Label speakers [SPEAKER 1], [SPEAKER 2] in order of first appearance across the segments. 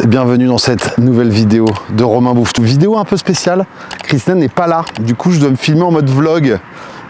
[SPEAKER 1] Bienvenue dans cette nouvelle vidéo de Romain Bouffe. Vidéo un peu spéciale, Christine n'est pas là, du coup je dois me filmer en mode vlog.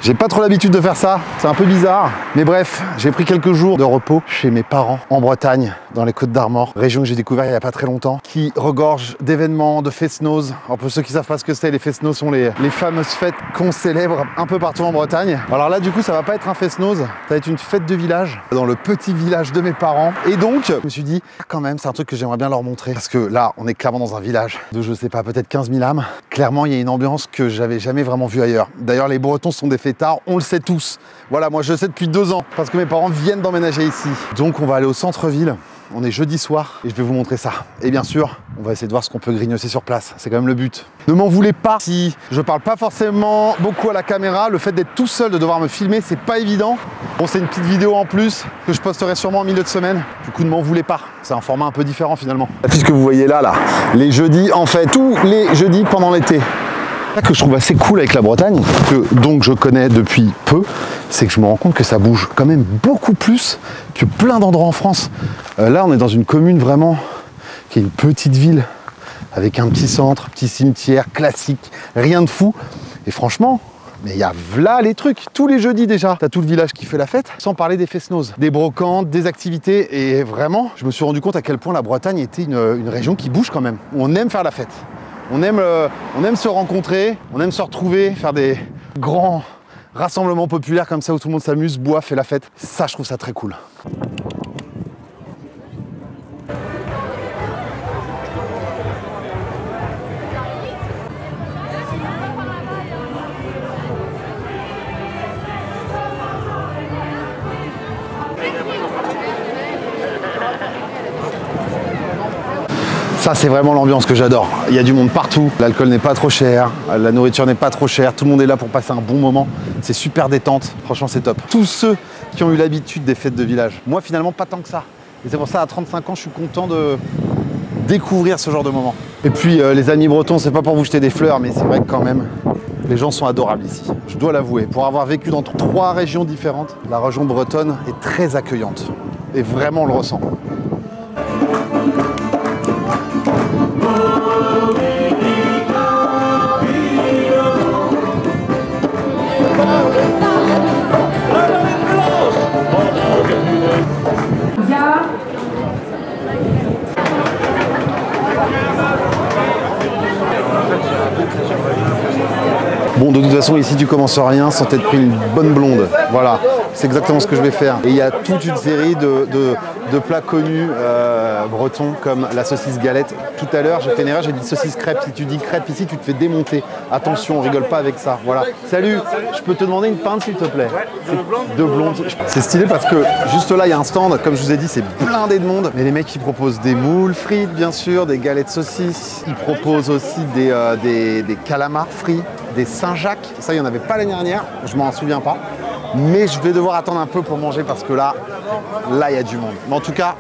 [SPEAKER 1] J'ai pas trop l'habitude de faire ça, c'est un peu bizarre. Mais bref, j'ai pris quelques jours de repos chez mes parents en Bretagne, dans les Côtes d'Armor, région que j'ai découvert il y a pas très longtemps, qui regorge d'événements, de fest-noz. Alors pour ceux qui savent pas ce que c'est, les fest-noz sont les fameuses fêtes qu'on célèbre un peu partout en Bretagne. Alors là du coup ça va pas être un fest-noz, ça va être une fête de village dans le petit village de mes parents. Et donc je me suis dit quand même c'est un truc que j'aimerais bien leur montrer. Parce que là on est clairement dans un village de je sais pas peut-être 15 000 âmes. Clairement il y a une ambiance que j'avais jamais vraiment vue ailleurs. D'ailleurs les Bretons sont des fêtards, on le sait tous. Voilà, moi je le sais depuis 2 ans parce que mes parents viennent d'emménager ici. Donc on va aller au centre-ville. On est jeudi soir et je vais vous montrer ça. Et bien sûr, on va essayer de voir ce qu'on peut grignoter sur place. C'est quand même le but. Ne m'en voulez pas si je parle pas forcément beaucoup à la caméra. Le fait d'être tout seul, de devoir me filmer, c'est pas évident. Bon, c'est une petite vidéo en plus que je posterai sûrement en milieu de semaine. Du coup, ne m'en voulez pas. C'est un format un peu différent finalement. L'affiche que vous voyez là, les jeudis, en fait, tous les jeudis pendant l'été. Ce que je trouve assez cool avec la Bretagne, que donc je connais depuis peu, c'est que je me rends compte que ça bouge quand même beaucoup plus que plein d'endroits en France. Là, on est dans une commune vraiment qui est une petite ville avec un petit centre, petit cimetière classique, rien de fou. Et franchement, mais il y a là les trucs, tous les jeudis déjà. T'as tout le village qui fait la fête, sans parler des fest-noz, des brocantes, des activités. Et vraiment, je me suis rendu compte à quel point la Bretagne était une région qui bouge quand même, où on aime faire la fête. On aime se rencontrer, on aime se retrouver, faire des grands rassemblements populaires comme ça où tout le monde s'amuse, boit, fait la fête. Ça, je trouve ça très cool. Ça, c'est vraiment l'ambiance que j'adore. Il y a du monde partout, l'alcool n'est pas trop cher, la nourriture n'est pas trop chère, tout le monde est là pour passer un bon moment. C'est super détente, franchement c'est top. Tous ceux qui ont eu l'habitude des fêtes de village, moi finalement pas tant que ça. Et c'est pour ça à 35 ans, je suis content de découvrir ce genre de moment. Et puis les amis bretons, c'est pas pour vous jeter des fleurs, mais c'est vrai que quand même, les gens sont adorables ici. Je dois l'avouer, pour avoir vécu dans 3 régions différentes, la région bretonne est très accueillante. Et vraiment on le ressent. Bon, de toute façon, ici, tu commences rien sans t'être pris une bonne blonde. Voilà, c'est exactement ce que je vais faire. Et il y a toute une série de plats connus bretons, comme la saucisse galette. Tout à l'heure, j'ai fait une erreur, j'ai dit saucisse crêpe. Si tu dis crêpe ici, tu te fais démonter. Attention, on rigole pas avec ça. Voilà. Salut, je peux te demander une pinte, s'il te plaît? Deux blondes. C'est stylé parce que juste là, il y a un stand. Comme je vous ai dit, c'est blindé de monde. Mais les mecs, ils proposent des moules frites, bien sûr, des galettes saucisses. Ils proposent aussi des calamars frits, des Saint-Jacques, ça il n'y en avait pas l'année dernière, je m'en souviens pas. Mais je vais devoir attendre un peu pour manger parce que là il y a du monde. Mais en tout cas,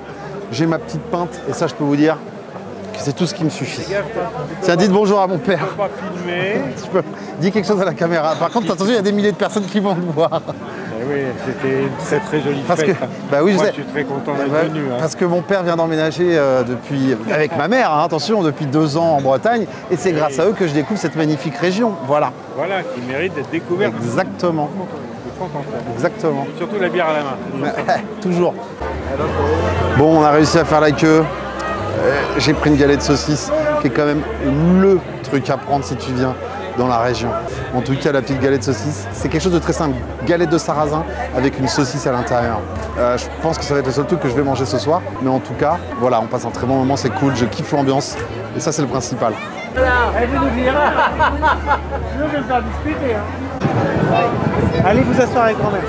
[SPEAKER 1] j'ai ma petite pinte et ça je peux vous dire que c'est tout ce qui me suffit. Tiens, dites bonjour à mon père.
[SPEAKER 2] Je peux pas filmer.
[SPEAKER 1] Dis quelque chose à la caméra. Par contre, attention, il y a des milliers de personnes qui vont te voir.
[SPEAKER 2] Oui, c'était une très jolie fête.
[SPEAKER 1] Bah oui,
[SPEAKER 2] moi, je suis très content d'être venu. Hein.
[SPEAKER 1] Parce que mon père vient d'emménager avec ma mère, hein, attention, depuis 2 ans en Bretagne. Et c'est grâce à eux que je découvre cette magnifique région. Voilà.
[SPEAKER 2] Voilà, qui mérite d'être découverte.
[SPEAKER 1] Exactement. Exactement.
[SPEAKER 2] Surtout la bière à la main.
[SPEAKER 1] Toujours. Bon, on a réussi à faire la queue. J'ai pris une galette saucisse, qui est quand même le truc à prendre si tu viens dans la région. En tout cas, la petite galette saucisse, c'est quelque chose de très simple. Galette de sarrasin avec une saucisse à l'intérieur. Je pense que ça va être le seul truc que je vais manger ce soir. Mais en tout cas, voilà, on passe un très bon moment, c'est cool, je kiffe l'ambiance. Et ça, c'est le principal.
[SPEAKER 2] Voilà, elle veut nous dire. Je vais me faire discuter. Hein. Allez vous asseoir avec grand-mère.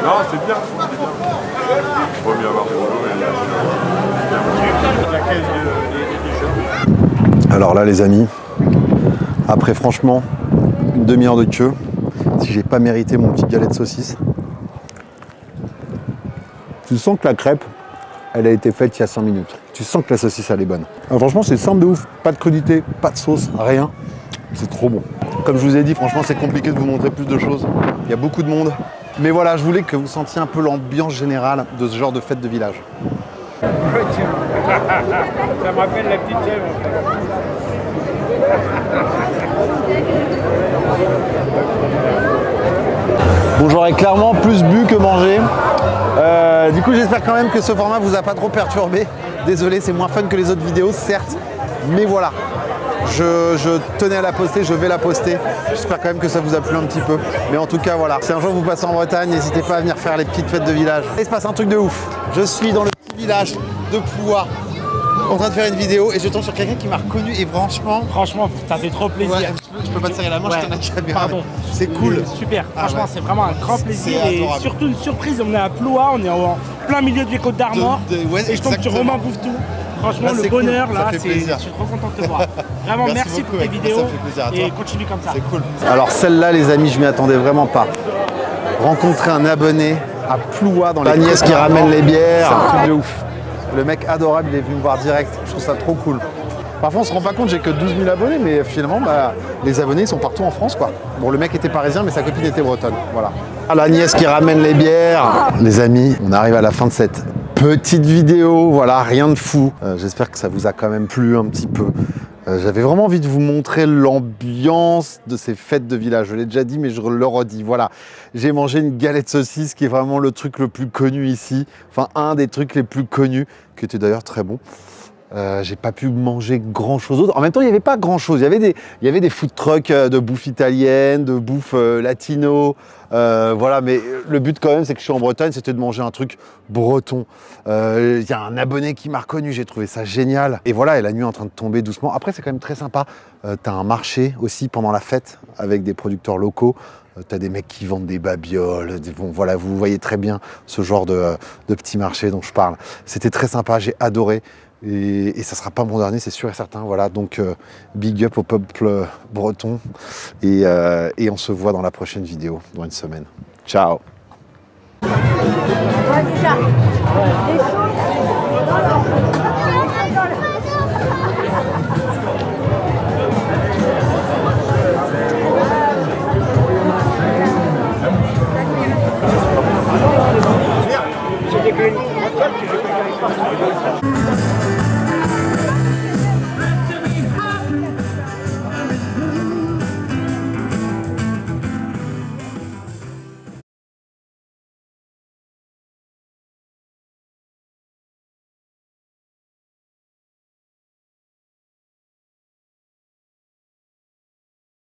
[SPEAKER 3] Non, c'est bien. Il faut mieux avoir des rouleaux.
[SPEAKER 1] Alors là, les amis, après franchement une demi-heure de queue, si j'ai pas mérité mon petit galet de saucisse, tu sens que la crêpe, elle a été faite il y a 5 minutes. Tu sens que la saucisse, elle est bonne. Alors franchement, c'est simple de ouf. Pas de crudité, pas de sauce, rien. C'est trop bon. Comme je vous ai dit, franchement, c'est compliqué de vous montrer plus de choses. Il y a beaucoup de monde. Mais voilà, je voulais que vous sentiez un peu l'ambiance générale de ce genre de fête de village.
[SPEAKER 2] Ça me rappelle la petite chèvre.
[SPEAKER 1] Bon, j'aurais clairement plus bu que mangé. Du coup, j'espère quand même que ce format vous a pas trop perturbé. Désolé, c'est moins fun que les autres vidéos, certes. Mais voilà, je tenais à la poster, je vais la poster. J'espère quand même que ça vous a plu un petit peu. Mais en tout cas, voilà. Si un jour vous passez en Bretagne, n'hésitez pas à venir faire les petites fêtes de village. Il se passe un truc de ouf. Je suis dans le petit village de Ploua, en train de faire une vidéo et je tombe sur quelqu'un qui m'a reconnu et franchement,
[SPEAKER 2] ça fait trop plaisir.
[SPEAKER 1] ouais, je peux pas te serrer la main, je tiens la caméra.
[SPEAKER 2] Pardon.
[SPEAKER 1] C'est cool.
[SPEAKER 2] Super. Franchement,
[SPEAKER 1] ouais.
[SPEAKER 2] c'est vraiment un grand plaisir
[SPEAKER 1] C'est
[SPEAKER 2] et
[SPEAKER 1] adorable.
[SPEAKER 2] surtout une surprise. On est à Ploua, on est en plein milieu des Côtes d'Armor
[SPEAKER 1] Ouais,
[SPEAKER 2] et je tombe sur
[SPEAKER 1] exactement.
[SPEAKER 2] Romain Bouvetou. Franchement,
[SPEAKER 1] Là,
[SPEAKER 2] le
[SPEAKER 1] c'est
[SPEAKER 2] bonheur
[SPEAKER 1] cool. Ça
[SPEAKER 2] là,
[SPEAKER 1] fait plaisir.
[SPEAKER 2] je suis trop content de te voir. Vraiment, merci
[SPEAKER 1] beaucoup,
[SPEAKER 2] pour tes
[SPEAKER 1] ouais.
[SPEAKER 2] vidéos
[SPEAKER 1] Ça me fait plaisir à toi.
[SPEAKER 2] et continue comme ça.
[SPEAKER 1] C'est cool. Alors celle-là, les amis, je m'y attendais vraiment pas. Rencontrer un abonné à Ploua dans les Agnès qui ramène les bières, c'est un truc de ouf. Le mec adorable, il est venu me voir direct. Je trouve ça trop cool. Parfois, on se rend pas compte, j'ai que 12 000 abonnés, mais finalement, les abonnés, ils sont partout en France, quoi. Bon, le mec était parisien, mais sa copine était bretonne, voilà. Ah, l'Agnès qui ramène les bières. Les amis, on arrive à la fin de cette petite vidéo, voilà, rien de fou. J'espère que ça vous a quand même plu un petit peu. J'avais vraiment envie de vous montrer l'ambiance de ces fêtes de village. Je l'ai déjà dit, mais je le redis. Voilà, j'ai mangé une galette saucisse qui est vraiment le truc le plus connu ici. Enfin, un des trucs les plus connus, qui était d'ailleurs très bon. J'ai pas pu manger grand chose d'autre. En même temps, il n'y avait pas grand chose. Il y avait des food trucks de bouffe italienne, de bouffe latino. Voilà, mais le but quand même, c'est que je suis en Bretagne, c'était de manger un truc breton. Il y a un abonné qui m'a reconnu, j'ai trouvé ça génial. Et voilà, et la nuit est en train de tomber doucement. Après, c'est quand même très sympa. T'as un marché aussi pendant la fête avec des producteurs locaux. T'as des mecs qui vendent des babioles. Bon, voilà, vous voyez très bien ce genre de petit marché dont je parle. C'était très sympa, j'ai adoré. Et ça sera pas mon dernier, c'est sûr et certain. Voilà, donc big up au peuple breton. Et on se voit dans la prochaine vidéo, dans une semaine. Ciao.
[SPEAKER 4] Ouais, déjà. Les choses.